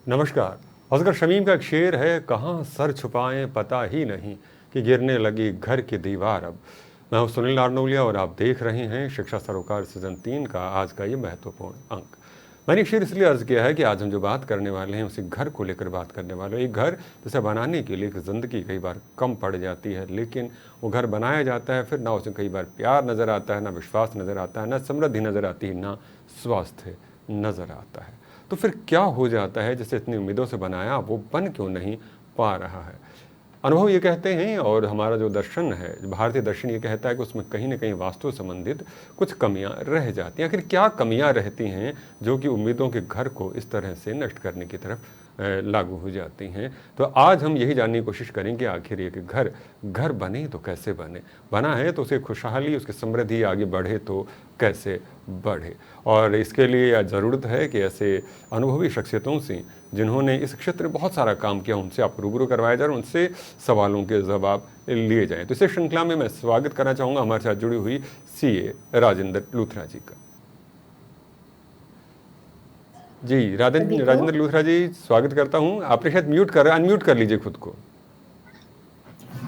नमस्कार। असगर शमीम का एक शेर है, कहाँ सर छुपाएं पता ही नहीं कि गिरने लगी घर की दीवार अब। मैं हूं सुनील नारनौलिया और आप देख रहे हैं शिक्षा सरोकार सीजन 3 का आज का ये महत्वपूर्ण अंक। मैंने एक शेर इसलिए अर्ज किया है कि आज हम जो बात करने वाले हैं उसी घर को लेकर बात करने वाले हैं। एक घर जिसे बनाने के लिए ज़िंदगी कई बार कम पड़ जाती है, लेकिन वो घर बनाया जाता है, फिर ना उसमें कई बार प्यार नज़र आता है, ना विश्वास नज़र आता है, ना समृद्धि नज़र आती है, ना स्वास्थ्य नज़र आता है। तो फिर क्या हो जाता है जिसे इतनी उम्मीदों से बनाया वो बन क्यों नहीं पा रहा है? अनुभव ये कहते हैं और हमारा जो दर्शन है, भारतीय दर्शन ये कहता है कि उसमें कहीं न कहीं वास्तु संबंधित कुछ कमियां रह जाती हैं। आखिर क्या कमियां रहती हैं जो कि उम्मीदों के घर को इस तरह से नष्ट करने की तरफ लागू हो जाती हैं? तो आज हम यही जानने की कोशिश करेंगे आखिर ये कि घर बने तो कैसे बने, बना है तो उसे खुशहाली, उसकी समृद्धि आगे बढ़े तो कैसे बढ़े। और इसके लिए ज़रूरत है कि ऐसे अनुभवी शख्सियतों से जिन्होंने इस क्षेत्र में बहुत सारा काम किया, उनसे आप रूबरू करवाया जाए और उनसे सवालों के जवाब लिए जाएं। तो इस श्रृंखला में मैं स्वागत करना चाहूँगा हमारे साथ जुड़ी हुई सीए राजेंद्र लूथरा जी का। जी सभी को। राजेंद्र लूथरा जी, स्वागत करता हूँ। आपने शायद अनम्यूट कर लीजिए खुद को।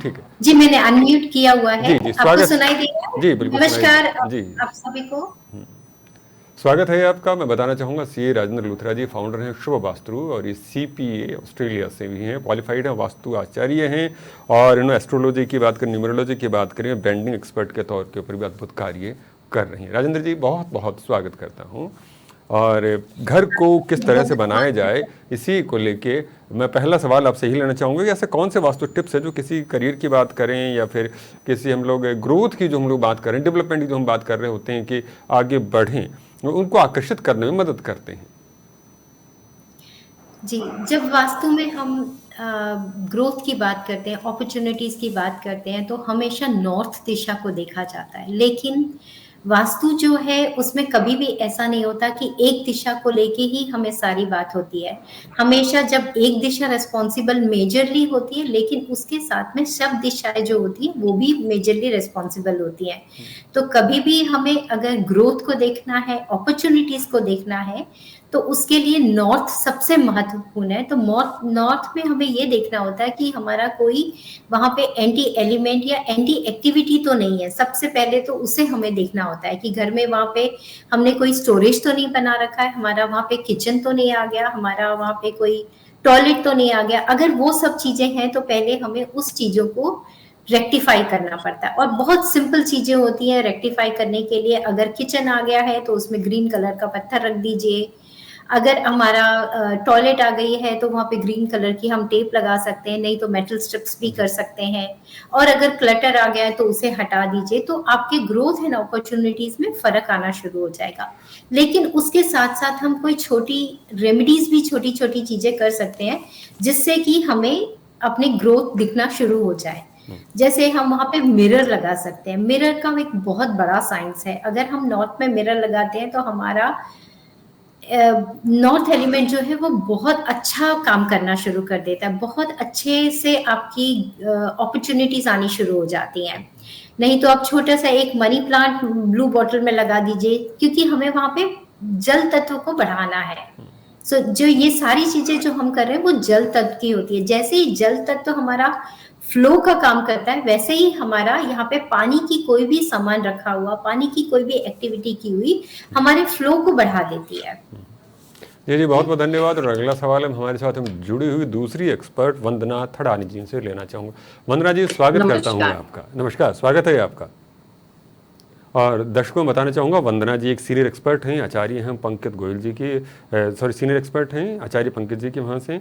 ठीक है जी, मैंने अनम्यूट किया हुआ है। जी। जी आपको स्वागत। सुनाई दे रहा है? जी बिल्कुल सुनाई। नमस्कार जी आप सभी को। स्वागत है आपका। मैं बताना चाहूँगा सीए राजेंद्र लूथरा जी फाउंडर हैं शुभ वास्तु और ये सीपीए ऑस्ट्रेलिया से भी हैं, क्वालिफाइड हैं, वास्तु आचार्य हैं और इन्होंने एस्ट्रोलॉजी की बात करें, न्यूमरोलॉजी की बात करें, ब्रांडिंग एक्सपर्ट के तौर के ऊपर भी अद्भुत कार्य कर रही हैं। राजेंद्र जी बहुत बहुत स्वागत करता हूँ। और घर को किस तरह से बनाया जाए इसी को लेके मैं पहला सवाल आपसे ही लेना चाहूँगा कि ऐसे कौन से वास्तु टिप्स है जो किसी करियर की बात करें या फिर किसी हम लोग ग्रोथ की जो हम लोग बात करें, डेवलपमेंट की जो हम बात कर रहे होते हैं कि आगे बढ़ें, उनको आकर्षित करने में मदद करते हैं? जी, जब वास्तु में हम ग्रोथ की बात करते हैं, अपॉर्चुनिटीज़ की बात करते हैं, तो हमेशा नॉर्थ दिशा को देखा जाता है। लेकिन वास्तु जो है, उसमें कभी भी ऐसा नहीं होता कि एक दिशा को लेके ही हमें सारी बात होती है। हमेशा जब एक दिशा रिस्पॉन्सिबल मेजरली होती है, लेकिन उसके साथ में सब दिशाएँ जो होती हैं, वो भी मेजरली रिस्पॉन्सिबल होती हैं। तो कभी भी हमें अगर ग्रोथ को देखना है, अपॉर्चुनिटीज़ को देखना है, तो उसके लिए नॉर्थ सबसे महत्वपूर्ण है। तो नॉर्थ में हमें ये देखना होता है कि हमारा कोई वहाँ पे एंटी एलिमेंट या एंटी एक्टिविटी तो नहीं है। सबसे पहले तो उसे हमें देखना होता है कि घर में वहाँ पे हमने कोई स्टोरेज तो नहीं बना रखा है, हमारा वहाँ पे किचन तो नहीं आ गया, हमारा वहाँ पे कोई टॉयलेट तो नहीं आ गया। अगर वो सब चीजें हैं तो पहले हमें उस चीजों को रेक्टिफाई करना पड़ता है और बहुत सिंपल चीजें होती हैं रेक्टिफाई करने के लिए। अगर किचन आ गया है तो उसमें ग्रीन कलर का पत्थर रख दीजिए। अगर हमारा टॉयलेट आ गई है तो वहाँ पे ग्रीन कलर की हम टेप लगा सकते हैं, नहीं तो मेटल स्ट्रिप्स भी कर सकते हैं। और अगर क्लटर आ गया है तो उसे हटा दीजिए, तो आपके ग्रोथ एंड अपॉर्चुनिटीज में फर्क आना शुरू हो जाएगा। लेकिन उसके साथ साथ हम कोई छोटी रेमेडीज भी, छोटी छोटी चीजें कर सकते हैं जिससे कि हमें अपनी ग्रोथ दिखना शुरू हो जाए। जैसे हम वहाँ पे मिरर लगा सकते हैं। मिरर का एक बहुत बड़ा साइंस है। अगर हम नॉर्थ में मिरर लगाते हैं तो हमारा नॉर्थ एलिमेंट जो है वो बहुत अच्छा काम करना शुरू कर देता है। बहुत अच्छे से आपकी अपॉर्चुनिटीज आनी शुरू हो जाती हैं। नहीं तो आप छोटा सा एक मनी प्लांट ब्लू बॉटल में लगा दीजिए, क्योंकि हमें वहां पे जल तत्व को बढ़ाना है। जो ये सारी चीजें जो हम कर रहे हैं वो जल तत्व की होती है। जैसे ही जल तत्व हमारा फ्लो का काम करता है, वैसे ही हमारा यहाँ पे पानी की कोई भी सामान रखा हुआ, पानी की कोई भी एक्टिविटी की हुई हमारे फ्लो को बढ़ा देती है। जी जी, बहुत बहुत धन्यवाद। और अगला सवाल हम हमारे साथ हम जुड़ी हुई दूसरी एक्सपर्ट वंदना थड़ानी जी से लेना चाहूँगा। वंदना जी स्वागत करता हूँ आपका। नमस्कार, स्वागत है आपका। और दर्शकों को बताना चाहूँगा वंदना जी एक सीनियर एक्सपर्ट हैं, आचार्य हैं पंकज गोयल जी की, सीनियर एक्सपर्ट हैं आचार्य पंकज जी के वहाँ से।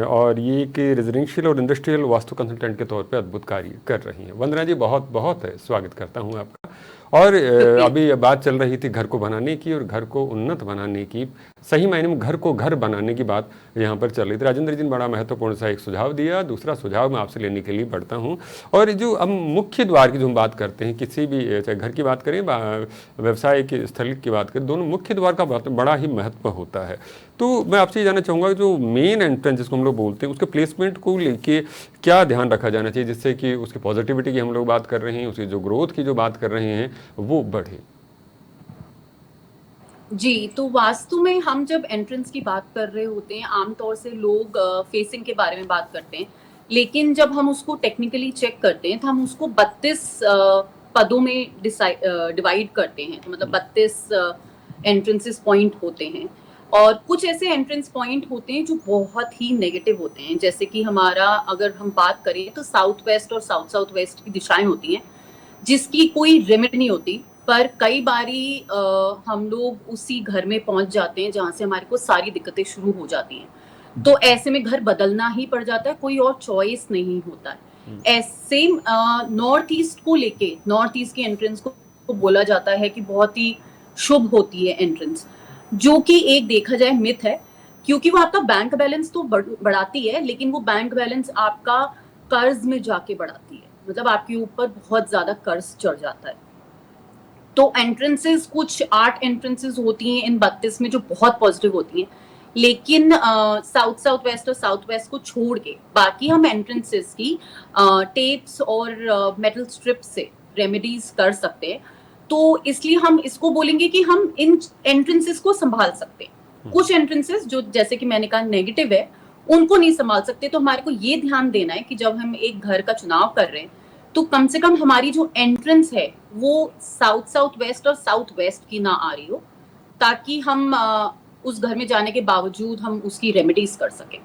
और ये एक रेजिडेंशियल और इंडस्ट्रियल वास्तु कंसल्टेंट के तौर पे अद्भुत कार्य कर रही हैं। वंदना जी बहुत बहुत स्वागत करता हूँ आपका। और अभी बात चल रही थी घर को बनाने की और घर को उन्नत बनाने की, सही मायने में घर को घर बनाने की बात यहाँ पर चल रही थी। राजेंद्र जी ने बड़ा महत्वपूर्ण सा एक सुझाव दिया। दूसरा सुझाव मैं आपसे लेने के लिए बढ़ता हूँ। और जो हम मुख्य द्वार की जो हम बात करते हैं, किसी भी चाहे घर की बात करें, व्यवसाय के स्थल की बात करें, दोनों मुख्य द्वार का बड़ा ही महत्व होता है। तो मैं आपसे ये जानना चाहूँगा जो मेन एंट्रेंस जिसको हम लोग बोलते हैं, उसके प्लेसमेंट को लेके क्या ध्यान रखा जाना चाहिए जिससे कि उसकी पॉजिटिविटी की हम लोग बात कर रहे हैं, उसकी जो ग्रोथ की जो बात कर रहे हैं वो बढ़े? जी, तो वास्तु में हम जब एंट्रेंस की बात कर रहे होते हैं, आमतौर से लोग फेसिंग के बारे में बात करते हैं, लेकिन जब हम उसको टेक्निकली चेक करते हैं तो हम उसको 32 पदों में डिवाइड करते हैं। तो मतलब 32 एंट्रेंसेस पॉइंट होते हैं, और कुछ ऐसे एंट्रेंस पॉइंट होते हैं जो बहुत ही नेगेटिव होते हैं। जैसे कि हमारा, अगर हम बात करें तो साउथ वेस्ट और साउथ साउथ वेस्ट की दिशाएं होती हैं, जिसकी कोई रेमेडी नहीं होती। पर कई बारी हम लोग उसी घर में पहुंच जाते हैं जहां से हमारे को सारी दिक्कतें शुरू हो जाती हैं। तो ऐसे में घर बदलना ही पड़ जाता है, कोई और चॉइस नहीं होता है। ऐसे नॉर्थ ईस्ट को लेके, नॉर्थ ईस्ट की एंट्रेंस को बोला जाता है कि बहुत ही शुभ होती है एंट्रेंस, जो कि एक देखा जाए मिथ है, क्योंकि वो आपका बैंक बैलेंस तो बढ़ाती है, लेकिन वो बैंक बैलेंस आपका कर्ज में जाके बढ़ाती है। मतलब आपके ऊपर बहुत ज्यादा कर्ज चढ़ जाता है। तो एंट्रेंसेस, कुछ 8 एंट्रेंसेस होती हैं इन 32 में जो बहुत पॉजिटिव होती हैं, लेकिन साउथ साउथ वेस्ट और साउथ वेस्ट को छोड़ के बाकी हम एंट्रेंसेस की टेप्स और मेटल स्ट्रिप से रेमेडीज कर सकते हैं। तो इसलिए हम इसको बोलेंगे कि हम इन एंट्रेंसेस को संभाल सकते हैं। कुछ एंट्रेंसेस जो, जैसे कि मैंने कहा, नेगेटिव है, उनको नहीं संभाल सकते। तो हमारे को ये ध्यान देना है कि जब हम एक घर का चुनाव कर रहे हैं तो कम से कम हमारी जो एंट्रेंस है वो साउथ साउथ वेस्ट और साउथ वेस्ट की ना आ रही हो, ताकि हम उस घर में जाने के बावजूद हम उसकी रेमेडीज कर सकें।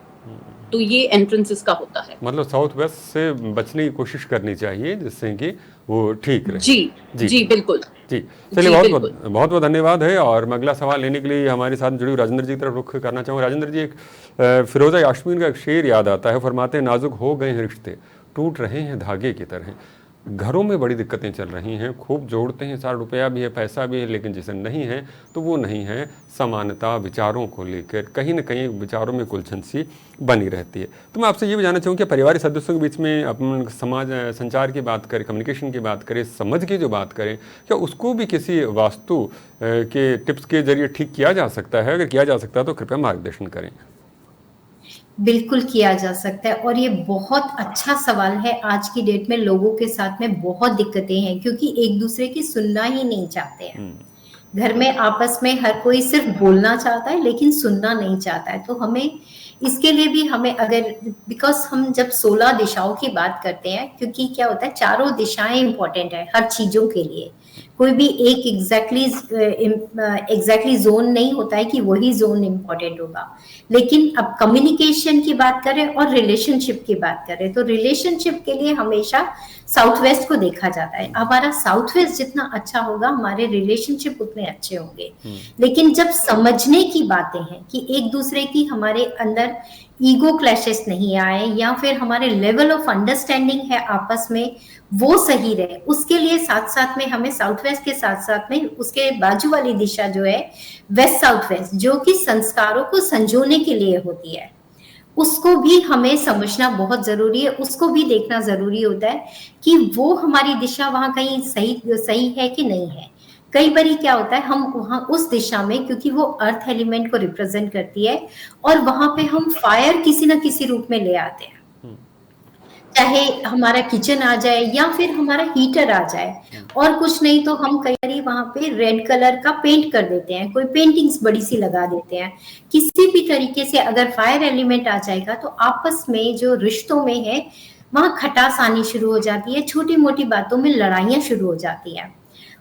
तो ये एंट्रेंसेस का होता है। मतलब साउथ वेस्ट से बचने की कोशिश करनी चाहिए जिससे कि वो ठीक रहे। जी जी बिल्कुल जी। चलिए, बहुत बहुत धन्यवाद है। और मैं अगला सवाल लेने के लिए हमारे साथ जुड़े राजेंद्र जी की तरफ रुख करना चाहूँगा। राजेंद्र जी, एक फिरोजा यास्मीन का एक शेर याद आता है। फरमाते हैं, नाजुक हो गए हैं रिश्ते, टूट रहे हैं धागे की तरह। घरों में बड़ी दिक्कतें चल रही हैं, खूब जोड़ते हैं, सारा रुपया भी है, पैसा भी है, लेकिन जिसे नहीं है तो वो नहीं है समानता। विचारों को लेकर कहीं ना कहीं विचारों में उलझन सी बनी रहती है। तो मैं आपसे ये भी जानना चाहूँ कि परिवार सदस्यों के बीच में अपन समाज संचार की बात करें, कम्युनिकेशन की बात करें, समझ की जो बात करें, क्या उसको भी किसी वास्तु के टिप्स के जरिए ठीक किया जा सकता है? अगर किया जा सकता है तो कृपया मार्गदर्शन करें। बिल्कुल किया जा सकता है, और ये बहुत अच्छा सवाल है। आज की डेट में लोगों के साथ में बहुत दिक्कतें हैं, क्योंकि एक दूसरे की सुनना ही नहीं चाहते हैं। घर में आपस में हर कोई सिर्फ बोलना चाहता है, लेकिन सुनना नहीं चाहता है। तो हमें इसके लिए भी हमें, अगर, बिकॉज हम जब 16 दिशाओं की बात करते हैं, क्योंकि क्या होता है, चारों दिशाएं इंपॉर्टेंट है हर चीजों के लिए। कोई भी एक एग्जैक्टली जोन नहीं होता है कि वही जोन इंपॉर्टेंट होगा। लेकिन अब कम्युनिकेशन की बात करें और रिलेशनशिप की बात करें, तो रिलेशनशिप के लिए हमेशा साउथ वेस्ट को देखा जाता है। हमारा साउथ वेस्ट जितना अच्छा होगा, हमारे रिलेशनशिप उतने अच्छे होंगे। लेकिन जब समझने की बातें हैं कि एक दूसरे की, हमारे अंदर ईगो क्लैशेस नहीं आए, या फिर हमारे लेवल ऑफ अंडरस्टैंडिंग है आपस में, वो सही रहे, उसके लिए साथ साथ में हमें साउथ वेस्ट के साथ साथ में उसके बाजू वाली दिशा जो है वेस्ट साउथ वेस्ट, जो कि संस्कारों को संजोने के लिए होती है, उसको भी हमें समझना बहुत जरूरी है। उसको भी देखना जरूरी होता है कि वो हमारी दिशा वहां कहीं सही सही है कि नहीं है। कई बार क्या होता है, हम वहां उस दिशा में, क्योंकि वो अर्थ एलिमेंट को रिप्रेजेंट करती है, और वहां पे हम फायर किसी ना किसी रूप में ले आते हैं। चाहे हमारा किचन आ जाए या फिर हमारा हीटर आ जाए, और कुछ नहीं तो हम कई बार वहां पे रेड कलर का पेंट कर देते हैं, कोई पेंटिंग्स बड़ी सी लगा देते हैं। किसी भी तरीके से अगर फायर एलिमेंट आ जाएगा तो आपस में जो रिश्तों में है वहां खटास आनी शुरू हो जाती है, छोटी मोटी बातों में लड़ाइयां शुरू हो जाती है।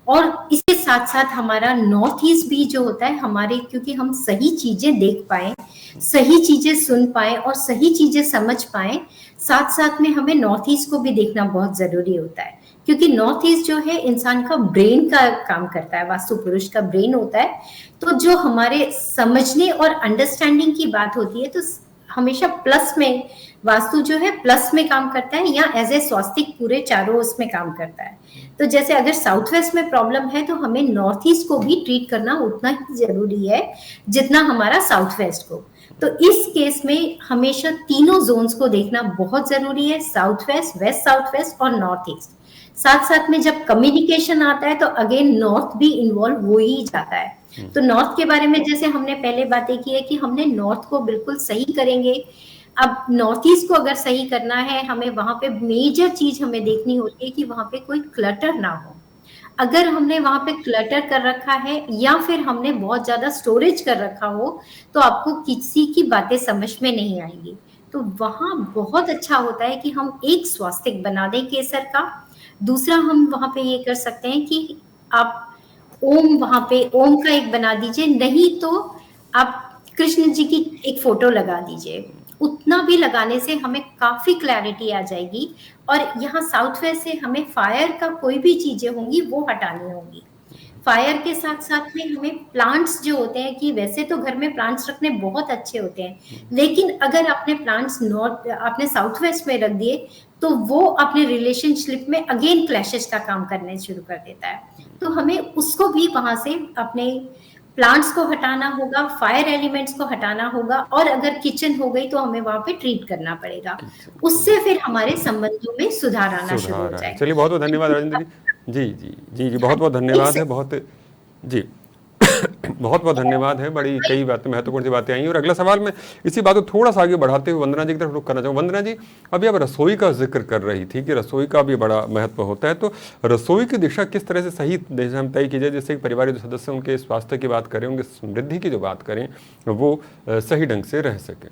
और इसके साथ साथ हमारा नॉर्थ ईस्ट भी जो होता है हमारे, क्योंकि हम सही चीजें देख पाए, सही चीजें सुन पाए और सही चीजें समझ पाए, साथ साथ में हमें नॉर्थ ईस्ट को भी देखना बहुत जरूरी होता है। क्योंकि नॉर्थ ईस्ट जो है इंसान का ब्रेन का काम करता है, वास्तु पुरुष का ब्रेन होता है। तो जो हमारे समझने और अंडरस्टैंडिंग की बात होती है, तो हमेशा प्लस में, वास्तु जो है प्लस में काम करता है, या एज ए स्वास्तिक पूरे चारों उसमें काम करता है। तो जैसे अगर साउथ वेस्ट में प्रॉब्लम है तो हमें नॉर्थ ईस्ट को भी ट्रीट करना उतना ही जरूरी है जितना हमारा साउथ वेस्ट को। तो इस केस में हमेशा तीनों जोन्स को देखना बहुत जरूरी है, south west, west south west और नॉर्थ ईस्ट। साथ साथ में जब कम्युनिकेशन आता है तो अगेन नॉर्थ भी इन्वॉल्व हो ही जाता है। तो नॉर्थ के बारे में जैसे हमने पहले बातें की है कि हमने नॉर्थ को बिल्कुल सही करेंगे। अब नॉर्थ ईस्ट को अगर सही करना है, हमें वहां पे मेजर चीज हमें देखनी होती है कि वहां पे कोई क्लटर ना हो। अगर हमने वहां पे क्लटर कर रखा है या फिर हमने बहुत ज्यादा स्टोरेज कर रखा हो तो आपको किसी की बातें समझ में नहीं आएंगी। तो वहां बहुत अच्छा होता है कि हम एक स्वास्तिक बना दें केसर का। दूसरा हम वहां पे ये कर सकते हैं कि आप ओम वहां पे ओम का एक बना दीजिए, नहीं तो आप कृष्ण जी की एक फोटो लगा दीजिए। उतना भी लगाने से हमें काफी क्लैरिटी आ जाएगी। और यहाँ साउथ वेस्ट से हमें फायर का कोई भी चीजें होंगी वो हटानी होंगी। फायर के साथ साथ में हमें प्लांट्स जो होते हैं, कि वैसे तो घर में प्लांट्स रखने बहुत अच्छे होते हैं, लेकिन अगर आपने प्लांट्स नॉर्थ आपने साउथ वेस्ट में रख दिए तो वो अपने रिलेशनशिप में अगेन क्लैशेस का काम करने शुरू कर देता है। तो हमें उसको भी वहां से अपने प्लांट्स को हटाना होगा, फायर एलिमेंट्स को हटाना होगा, और अगर किचन हो गई तो हमें वहां पे ट्रीट करना पड़ेगा। उससे फिर हमारे संबंधों में सुधार आना शुरू हो सुधार आए। जाएगा। चलिए बहुत बहुत धन्यवाद राजेंद्र जी। जी जी जी जी बहुत बहुत धन्यवाद है। बहुत जी बहुत बहुत धन्यवाद है। बड़ी कई बातें महत्वपूर्ण सी बातें आई हैं। और अगला सवाल मैं इसी बात को थोड़ा सा आगे बढ़ाते हुए वंदना जी की तरफ रुख करना चाहूँगा। वंदना जी, अभी आप रसोई का जिक्र कर रही थी कि रसोई का भी बड़ा महत्व होता है, तो रसोई की दिशा किस तरह से सही दिशा में तय की जाए, जिससे कि परिवार के सदस्य उनके स्वास्थ्य की बात करें, उनकी समृद्धि की जो बात करें, वो सही ढंग से रह सके।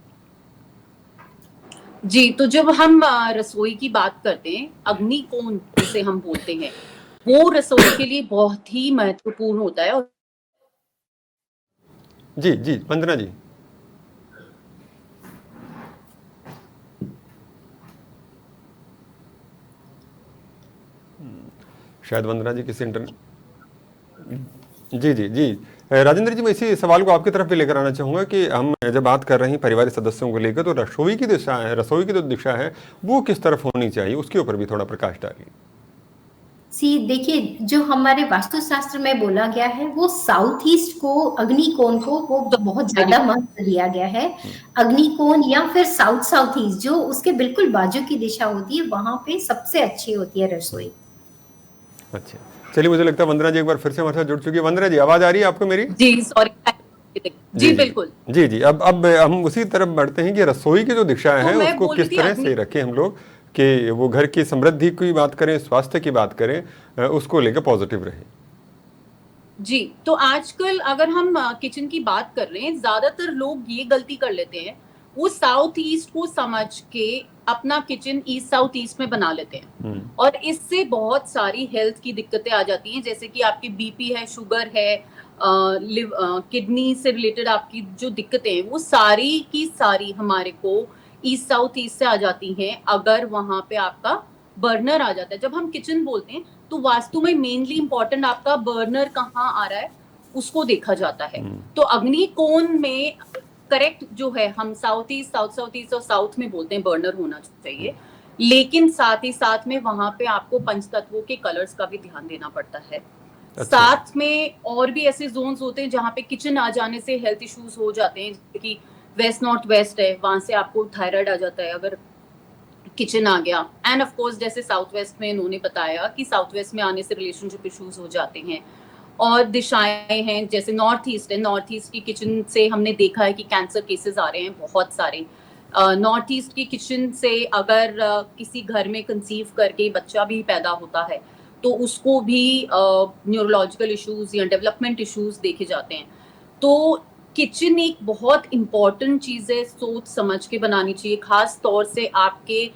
जी, तो जब हम रसोई की बात करते हैं, अग्निकोण जिसे हम बोलते हैं, वो रसोई के लिए बहुत ही महत्वपूर्ण होता है। और जी जी वंदना जी। शायद वंदना जी किसी इंटरनेट। जी जी जी राजेंद्र जी, मैं इसी सवाल को आपकी तरफ भी लेकर आना चाहूँगा कि हम जब बात कर रहे हैं परिवारिक सदस्यों को लेकर, तो रसोई की दिशा है, रसोई की जो दिशा है वो किस तरफ होनी चाहिए, उसके ऊपर भी थोड़ा प्रकाश डालिए। देखिए, जो हमारे वास्तुशास्त्र में बोला गया है वो साउथ ईस्ट को, अग्निकोण को, वो बहुत ज्यादा महत्व दिया गया है। अग्निकोण या फिर साउथ साउथ ईस्ट जो उसके बिल्कुल बाजू की दिशा होती है, वहां पे सबसे अच्छी होती है रसोई। अच्छा, चलिए, मुझे लगता है वंदना जी एक बार फिर से हमारे साथ जुड़ चुकी है। वंदना जी, आवाज आ रही है आपको मेरी? जी सॉरी। जी बिल्कुल। जी जी अब हम उसी तरफ बढ़ते हैं कि रसोई की जो दिशा है उसको किस तरह से रखें हम लोग कि वो घर की समृद्धि की बात करें, स्वास्थ्य की बात करें, उसको लेकर पॉजिटिव रहे। जी, तो आजकल अगर हम किचन की बात कर रहे हैं, ज्यादातर लोग ये गलती कर लेते हैं, वो साउथ ईस्ट को समझ के अपना किचन ईस्ट साउथ ईस्ट में बना लेते हैं, और इससे बहुत सारी हेल्थ की दिक्कतें आ जाती हैं, जैसे कि आपकी बीपी है, शुगर है, किडनी से रिलेटेड आपकी जो दिक्कतें हैं, वो सारी की सारी हमारे को ईस्ट साउथ ईस्ट से आ जाती हैं, अगर वहां पे आपका बर्नर आ जाता है। जब हम किचन बोलते हैं तो वास्तु में मेनली इंपॉर्टेंट आपका बर्नर कहाँ आ रहा है उसको देखा जाता है। तो अग्निकोण में करेक्ट जो है, हम साउथ ईस्ट, साउथ ईस्ट और साउथ में बोलते हैं बर्नर होना चाहिए, लेकिन साथ ही साथ में वहां पे आपको पंचतत्वों के कलर्स का भी ध्यान देना पड़ता है। साथ में और भी ऐसे जोन्स होते हैं जहाँ पे किचन आ जाने से हेल्थ इश्यूज हो जाते हैं, जैसे कि वेस्ट नॉर्थ वेस्ट है, वहां से आपको थायराइड आ जाता है अगर किचन आ गया। एंड ऑफ कोर्स जैसे साउथ वेस्ट में इन्होंने बताया कि साउथ वेस्ट में आने से रिलेशनशिप इश्यूज हो जाते हैं। और दिशाएं हैं जैसे नॉर्थ ईस्ट है, नॉर्थ ईस्ट की किचन से हमने देखा है कि कैंसर केसेस आ रहे हैं बहुत सारे। नॉर्थ ईस्ट की किचन से अगर किसी घर में कंसीव करके बच्चा भी पैदा होता है तो उसको भी न्यूरोलॉजिकल इश्यूज या डेवलपमेंट इश्यूज देखे जाते हैं। तो किचन एक बहुत इम्पॉर्टेंट चीज है, सोच समझ के बनानी चाहिए, खास तौर से आपके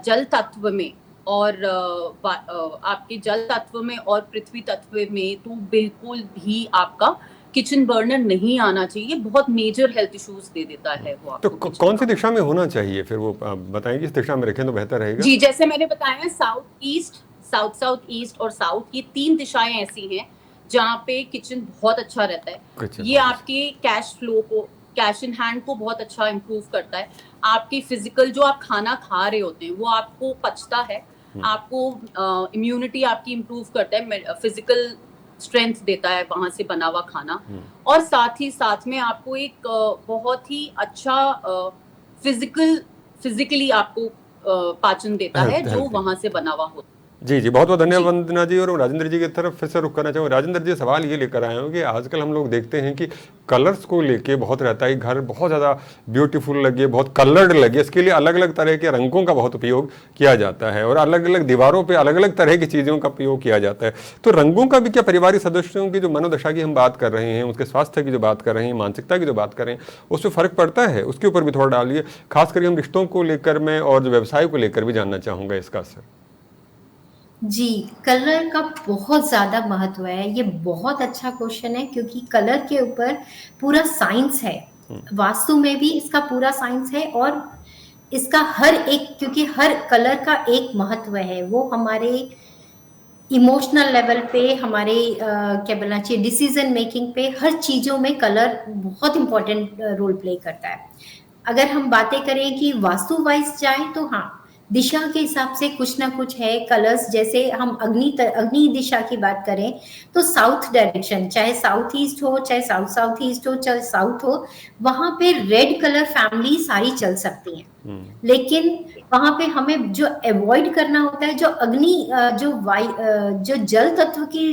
जल तत्व में और आपके जल तत्व में और पृथ्वी तत्व में तो बिल्कुल भी आपका किचन बर्नर नहीं आना चाहिए, बहुत मेजर हेल्थ इश्यूज दे देता है वो आपको। तो कौन सी दिशा में होना चाहिए फिर, वो बताएंगे इस दिशा में रखें तो बेहतर रहेगा। जी, जैसे मैंने बताया साउथ ईस्ट, साउथ ईस्ट और साउथ, ये तीन दिशाएं ऐसी हैं जहाँ पे किचन बहुत अच्छा रहता है। ये आपके कैश फ्लो को, कैश इन हैंड को बहुत अच्छा इम्प्रूव करता है। आपकी फिजिकल जो आप खाना खा रहे होते हैं वो आपको पचता है, आपको इम्यूनिटी आपकी इम्प्रूव करता है, फिजिकल स्ट्रेंथ देता है वहां से बना हुआ खाना। और साथ ही साथ में आपको एक बहुत ही अच्छा फिजिकली आपको पाचन देता है जो वहां से बना हुआ होता है। जी जी, बहुत बहुत धन्यवाद वंदना जी। और राजेंद्र जी की तरफ फिर से रुख करना चाहूँगा। राजेंद्र जी, सवाल ये लेकर आए हूँ कि आजकल हम लोग देखते हैं कि कलर्स को लेके बहुत रहता है, घर बहुत ज़्यादा ब्यूटीफुल लगे, बहुत कलर्ड लगे, इसके लिए अलग अलग तरह के रंगों का बहुत उपयोग किया जाता है और अलग अलग दीवारों पे अलग अलग तरह की चीज़ों का उपयोग किया जाता है। तो रंगों का भी क्या परिवारिक सदस्यों की जो मनोदशा की हम बात कर रहे हैं, उसके स्वास्थ्य की जो बात कर रहे हैं, मानसिकता की जो बात कर रहे हैं, उसमें फ़र्क पड़ता है? उसके ऊपर भी थोड़ा डालिए, खास करके हम रिश्तों को लेकर मैं और जो व्यवसाय को लेकर भी जानना चाहूँगा इसका असर। जी, कलर का बहुत ज़्यादा महत्व है। ये बहुत अच्छा क्वेश्चन है क्योंकि कलर के ऊपर पूरा साइंस है। वास्तु में भी इसका पूरा साइंस है और इसका हर एक, क्योंकि हर कलर का एक महत्व है। वो हमारे इमोशनल लेवल पे, हमारे क्या बोलना चाहिए, डिसीजन मेकिंग पे, हर चीज़ों में कलर बहुत इम्पोर्टेंट रोल प्ले करता है। अगर हम बातें करें कि वास्तु वाइज जाए तो हाँ, दिशा के हिसाब से कुछ ना कुछ है कलर्स। जैसे हम अग्नि दिशा की बात करें तो साउथ डायरेक्शन, चाहे साउथ ईस्ट हो, चाहे साउथ साउथ ईस्ट हो, चाहे साउथ हो, वहां पे रेड कलर फैमिली सारी चल सकती हैं। लेकिन वहां पे हमें जो अवॉइड करना होता है, जो अग्नि जो जल तत्व की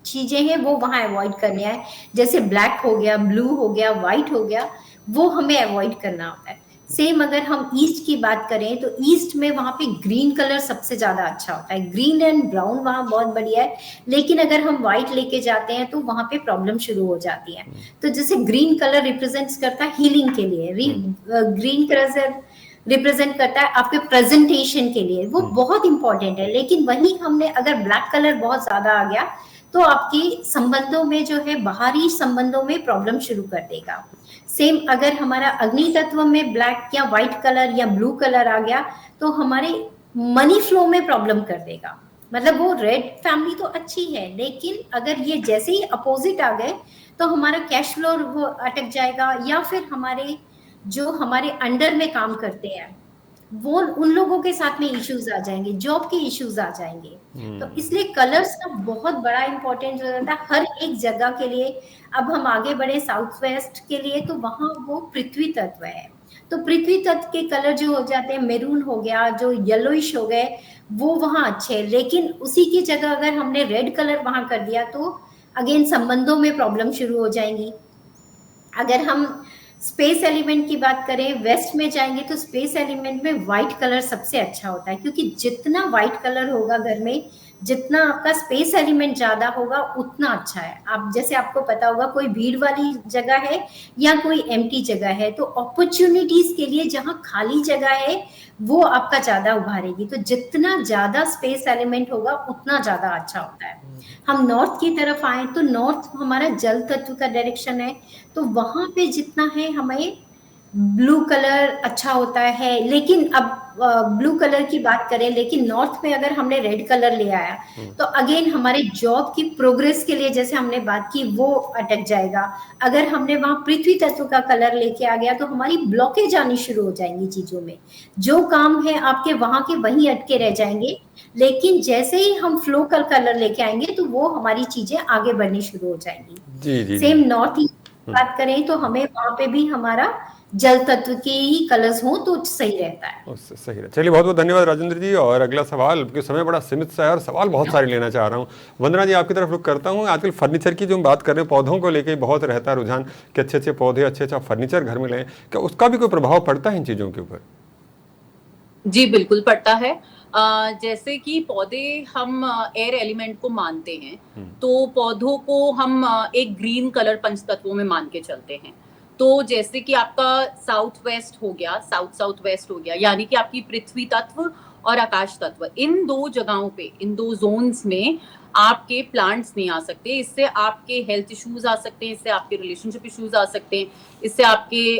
चीजें हैं वो वहां अवॉइड करनी है। जैसे ब्लैक हो गया, ब्लू हो गया, व्हाइट हो गया, वो हमें अवॉइड करना होता है। सेम अगर हम ईस्ट की बात करें तो ईस्ट में वहां पे ग्रीन कलर सबसे ज्यादा अच्छा होता है। ग्रीन एंड ब्राउन वहां बहुत बढ़िया है। लेकिन अगर हम व्हाइट लेके जाते हैं तो वहां पे प्रॉब्लम शुरू हो जाती है। तो जैसे ग्रीन कलर रिप्रेजेंट करता है हीलिंग के लिए, ग्रीन कलर रिप्रेजेंट करता है आपके प्रेजेंटेशन के लिए, वो बहुत इंपॉर्टेंट है। लेकिन वहीं हमने अगर ब्लैक कलर बहुत ज्यादा आ गया तो आपकी संबंधों में जो है, बाहरी संबंधों में प्रॉब्लम शुरू कर देगा। सेम अगर हमारा अग्नि तत्व में ब्लैक या व्हाइट कलर या ब्लू कलर आ गया तो हमारे मनी फ्लो में प्रॉब्लम कर देगा। मतलब वो रेड फैमिली तो अच्छी है, लेकिन अगर ये जैसे ही अपोजिट आ गए तो हमारा कैश फ्लो वो अटक जाएगा, या फिर हमारे जो हमारे अंडर में काम करते हैं वो, उन लोगों के साथ में इश्यूज आ जाएंगे, जॉब के इश्यूज आ जाएंगे। तो इसलिए कलर्स का बहुत बड़ा इंपॉर्टेंस हो जाता है हर एक जगह के लिए। अब हम आगे बढ़े साउथ वेस्ट के लिए तो वहां वो पृथ्वी तत्व है, तो पृथ्वी तत्व के कलर जो हो जाते हैं, मेरून हो गया, जो येलोइश हो गए, वो वहां अच्छे हैं। लेकिन उसी की जगह अगर हमने रेड कलर वहां कर दिया तो अगेन संबंधों में प्रॉब्लम शुरू हो जाएंगी। अगर हम स्पेस एलिमेंट की बात करें, वेस्ट में जाएंगे तो स्पेस एलिमेंट में व्हाइट कलर सबसे अच्छा होता है, क्योंकि जितना व्हाइट कलर होगा घर में, जितना आपका स्पेस एलिमेंट ज्यादा होगा उतना अच्छा है। आप जैसे आपको पता होगा कोई भीड़ वाली जगह है या कोई एम्प्टी जगह है, तो अपॉर्चुनिटीज के लिए जहां खाली जगह है वो आपका ज्यादा उभारेगी। तो जितना ज्यादा स्पेस एलिमेंट होगा उतना ज्यादा अच्छा होता है। हम नॉर्थ की तरफ आए तो नॉर्थ हमारा जल तत्व का डायरेक्शन है, तो वहां पे जितना है हमें ब्लू कलर अच्छा होता है। लेकिन अब ब्लू कलर की बात करें, लेकिन नॉर्थ में अगर हमने रेड कलर ले आया तो अगेन हमारे जॉब की प्रोग्रेस के लिए, जैसे हमने बात की, वो अटक जाएगा। अगर हमने वहां पृथ्वी तत्व का कलर लेके आ गया तो हमारी ब्लॉकेज आनी शुरू हो जाएंगी चीजों में, जो काम है आपके वहां के वहीं अटके रह जाएंगे। लेकिन जैसे ही हम फ्लो का कलर लेके आएंगे तो वो हमारी चीजें आगे बढ़नी शुरू हो जाएंगी। जी जी सेम जी। नॉर्थ ईस्ट की बात करें तो हमें वहां पे भी हमारा जल तत्व के ही कलर्स हो तो सही रहता है। उससे सही है। चलिए, बहुत बहुत धन्यवाद राजेंद्र जी। और अगला सवाल, क्योंकि समय बड़ा सीमित सा है और सवाल बहुत सारे लेना चाह रहा हूँ, वंदना जी आपकी तरफ रुख करता हूँ। आजकल फर्नीचर की जो हम बात कर रहे हैं, पौधों को लेकर बहुत रहता है रुझान कि अच्छे अच्छे पौधे, अच्छे अच्छा फर्नीचर घर में लें, क्या उसका भी कोई प्रभाव पड़ता है इन चीज़ों के ऊपर? जी बिल्कुल पड़ता है। जैसे कि पौधे हम एयर एलिमेंट को मानते हैं, तो पौधों को हम एक ग्रीन कलर पंचतत्वों में मान के चलते हैं। तो जैसे कि आपका साउथ वेस्ट हो गया, साउथ वेस्ट हो गया, यानी कि आपकी पृथ्वी तत्व और आकाश तत्व, इन दो जगहों पे, इन दो जोन्स में आपके प्लांट्स नहीं आ सकते। इससे आपके हेल्थ इश्यूज आ सकते हैं, इससे आपके रिलेशनशिप इश्यूज आ सकते हैं, इससे आपके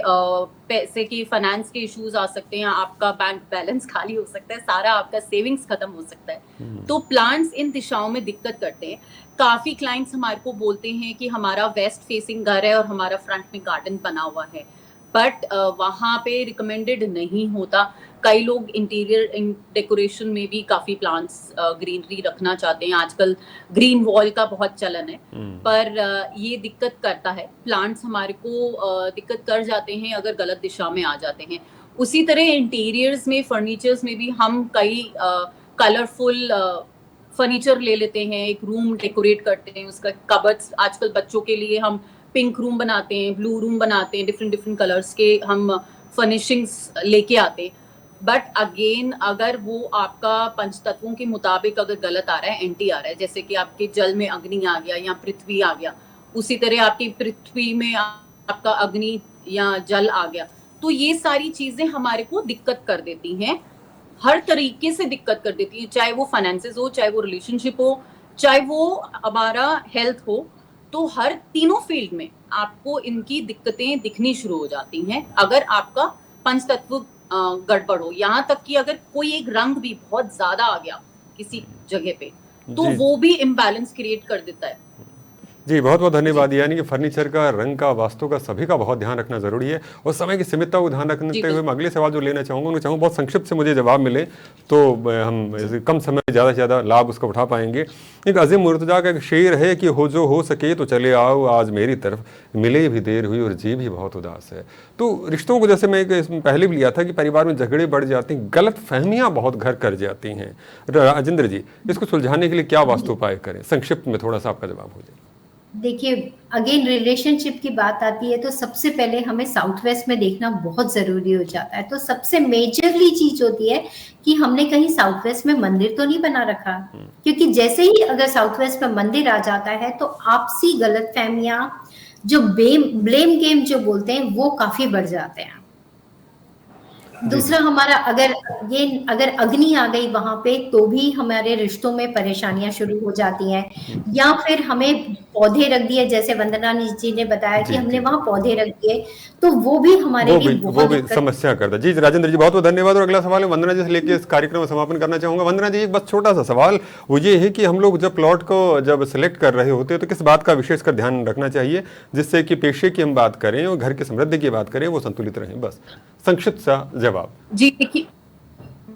पैसे के, फाइनेंस के इश्यूज आ सकते हैं, आपका बैंक बैलेंस खाली हो सकता है, सारा आपका सेविंग्स खत्म हो सकता है। तो प्लांट्स इन दिशाओं में दिक्कत करते हैं। काफी क्लाइंट्स हमारे को बोलते हैं कि हमारा वेस्ट फेसिंग घर है और हमारा फ्रंट में गार्डन बना हुआ है, बट वहां पे रिकमेंडेड नहीं होता। कई लोग इंटीरियर डेकोरेशन में भी काफी प्लांट्स, ग्रीनरी रखना चाहते हैं। आजकल ग्रीन वॉल का बहुत चलन है, पर ये दिक्कत करता है। प्लांट्स हमारे को दिक्कत कर जाते हैं अगर गलत दिशा में आ जाते हैं। उसी तरह इंटीरियर्स में, फर्नीचर्स में भी हम कई कलरफुल फर्नीचर ले लेते हैं, एक रूम डेकोरेट करते हैं, उसका कबर्ड्स, आजकल बच्चों के लिए हम पिंक रूम बनाते हैं, ब्लू रूम बनाते हैं, डिफरेंट डिफरेंट कलर्स के हम फर्निशिंग्स लेके आते हैं। बट अगेन अगर वो आपका पंचतत्वों के मुताबिक अगर गलत आ रहा है, एंटी आ रहा है, जैसे कि आपके जल में अग्नि आ गया या पृथ्वी आ गया, उसी तरह आपकी पृथ्वी में आपका अग्नि या जल आ गया, तो ये सारी चीजें हमारे को दिक्कत कर देती हैं, हर तरीके से दिक्कत कर देती है, चाहे वो फाइनेंसेस हो, चाहे वो रिलेशनशिप हो, चाहे वो हमारा हेल्थ हो। तो हर तीनों फील्ड में आपको इनकी दिक्कतें दिखनी शुरू हो जाती हैं अगर आपका पंचतत्व गड़बड़ हो। यहाँ तक कि अगर कोई एक रंग भी बहुत ज्यादा आ गया किसी जगह पे, तो वो भी इम्बैलेंस क्रिएट कर देता है। जी, बहुत बहुत धन्यवाद। यानी कि फर्नीचर का, रंग का, वास्तु का, सभी का बहुत ध्यान रखना जरूरी है और समय की सीमितता को ध्यान रखते हुए मैं अगले सवाल जो लेना चाहूँगा, उन्हें चाहूँगा बहुत संक्षिप्त से मुझे जवाब मिले तो हम कम समय में ज़्यादा से ज़्यादा लाभ उसका उठा पाएंगे। एक अजीम मुर्तजा का एक शेर है कि हो जो हो सके तो चले आओ आज मेरी तरफ, मिले भी देर हुई और जी भी बहुत उदास है। तो रिश्तों को, जैसे मैं पहले भी लिया था कि परिवार में झगड़े बढ़ जाते हैं, गलत फहमियाँ बहुत घर कर जाती हैं। राजेंद्र जी, इसको सुलझाने के लिए क्या वास्तु उपाय करें? संक्षिप्त में थोड़ा सा आपका जवाब हो जाए। देखिए, अगेन रिलेशनशिप की बात आती है तो सबसे पहले हमें साउथ वेस्ट में देखना बहुत जरूरी हो जाता है। तो सबसे मेजरली चीज होती है कि हमने कहीं साउथ वेस्ट में मंदिर तो नहीं बना रखा, क्योंकि जैसे ही अगर साउथ वेस्ट में मंदिर आ जाता है तो आपसी गलतफहमियां, जो ब्लेम गेम जो बोलते हैं, वो काफी बढ़ जाते हैं। दूसरा, हमारा अगर अग्नि आ गई वहां पे तो भी हमारे रिश्तों में परेशानियां शुरू हो जाती हैं। या फिर हमें पौधे रख दिए, जैसे वंदना जी ने बताया कि हमने वहां पौधे रख दिए, तो वो भी हमारे लिए बहुत दिक्कत समस्या करता है। जी राजेंद्र जी, बहुत बहुत धन्यवाद। और अगला सवाल है वंदना जी से लेके इस कार्यक्रम में समापन करना चाहूंगा। वंदना जी, एक बस छोटा सा सवाल, वो ये है कि हम लोग जब प्लॉट को जब सिलेक्ट कर रहे होते हैं तो किस बात का विशेषकर ध्यान रखना चाहिए जिससे कि पेशे की हम बात करें और घर की समृद्धि की बात करें, वो संतुलित रहें? बस संक्षिप्त सा जवाब। जी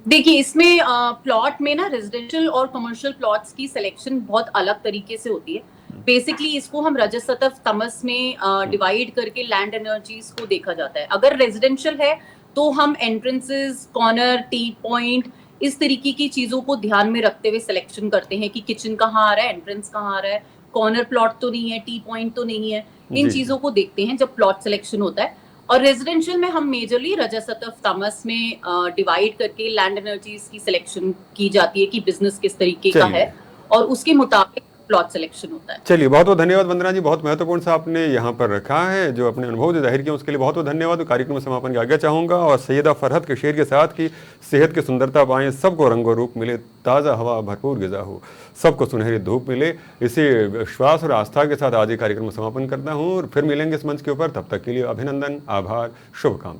देखिए इसमें प्लॉट में ना रेजिडेंशियल और कमर्शियल प्लॉट्स की सिलेक्शन बहुत अलग तरीके से होती है। बेसिकली इसको हम रजस्तत्व तमस में डिवाइड करके लैंड एनर्जीज को देखा जाता है। अगर रेजिडेंशियल है तो हम एंट्रेंसेस, कॉर्नर, टी पॉइंट, इस तरीके की चीजों को ध्यान में रखते हुए सिलेक्शन करते हैं कि किचन कहाँ आ रहा है, एंट्रेंस कहाँ आ रहा है, कॉर्नर प्लॉट तो नहीं है, टी पॉइंट तो नहीं है। इन चीजों को देखते हैं जब प्लॉट सिलेक्शन होता है। और रेजिडेंशियल में हम मेजरली रजस्तत्व तमस में डिवाइड करके लैंड एनर्जीज की सिलेक्शन की जाती है कि बिजनेस किस तरीके का है और उसके मुताबिक प्लॉट सिलेक्शन होता है। चलिए, बहुत बहुत धन्यवाद वंदना जी, बहुत महत्वपूर्ण सा आपने यहाँ पर रखा है, जो अपने अनुभव जो जाहिर किया उसके लिए बहुत बहुत धन्यवाद। कार्यक्रम में समापन की आज्ञा चाहूँगा और सैयदा फरहत के शेर के साथ की सेहत की सुंदरता पाएं, सबको रंगो रूप मिले, ताज़ा हवा भरपूर ग़िज़ा हो, सबको सुनहरी धूप मिले, इसी विश्वास और आस्था के साथ आज ये कार्यक्रम में समापन करता हूँ और फिर मिलेंगे इस मंच के ऊपर। तब तक के लिए अभिनंदन, आभार, शुभकामनाएं।